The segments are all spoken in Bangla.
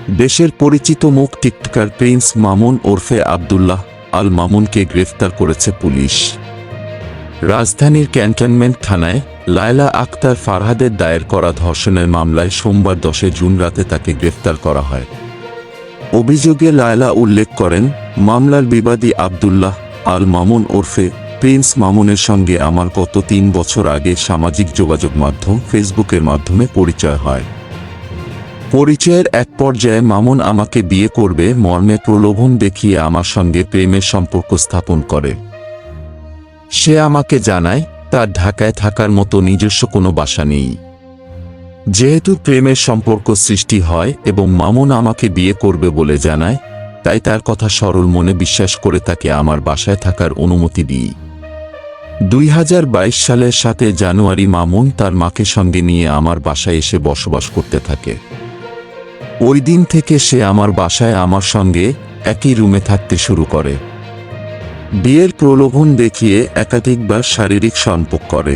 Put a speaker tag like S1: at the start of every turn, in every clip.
S1: দেশের পরিচিত মুখ টিকটকার প্রিন্স মামুন ওরফে আব্দুল্লাহ আল মামুনকে গ্রেফতার করেছে পুলিশ। রাজধানীর ক্যান্টনমেন্ট থানায় লায়লা আক্তার ফারহাদের দায়ের করা ধর্ষণের মামলায় সোমবার 10 জুন রাতে তাকে গ্রেফতার করা হয়। অভিযোগে লায়লা উল্লেখ করেন, মামলার বিবাদী আব্দুল্লাহ আল মামুন ওরফে প্রিন্স মামুনের সঙ্গে আমার গত 3 বছর আগে সামাজিক যোগাযোগ মাধ্যম ফেসবুকের মাধ্যমে পরিচয় হয়। পরিচয়ের এক পর্যায়ে মামুন আমাকে বিয়ে করবে মর্মে প্রলোভন দেখিয়ে আমার সঙ্গে প্রেমের সম্পর্ক স্থাপন করে। সে আমাকে জানায় তার ঢাকায় থাকার মতো নিজস্ব কোনো বাসা নেই। যেহেতু প্রেমের সম্পর্ক সৃষ্টি হয় এবং মামুন আমাকে বিয়ে করবে বলে জানায়, তাই তার কথা সরল মনে বিশ্বাস করে তাকে আমার বাসায় থাকার অনুমতি দিই। 2022 সালের 7 জানুয়ারি মামুন তার মাকে সঙ্গে নিয়ে আমার বাসায় এসে বসবাস করতে থাকে। ওই দিন থেকে সে আমার বাসায় আমার সঙ্গে একই রুমে থাকতে শুরু করে। বিয়ের প্রলোভন দেখিয়ে একাধিকবার শারীরিক সম্পর্ক করে।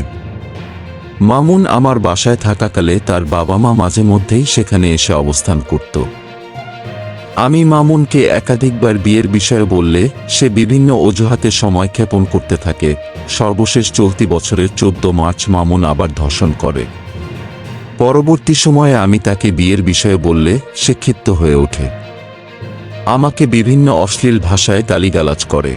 S1: মামুন আমার বাসায় থাকাকালে তার বাবা মা মাঝে মধ্যেই সেখানে এসে অবস্থান করত। আমি মামুনকে একাধিকবার বিয়ের বিষয়ে বললে সে বিভিন্ন অজুহাতে সময় ক্ষেপণ করতে থাকে। সর্বশেষ চলতি বছরের 14 মার্চ মামুন আবার ধর্ষণ করে। পরবর্তী সময়ে আমি তাকে বিয়ের বিষয়ে বললে সে ক্ষিপ্ত হয়ে ওঠে। আমাকে বিভিন্ন অশ্লীল ভাষায় গালিগালাজ করে।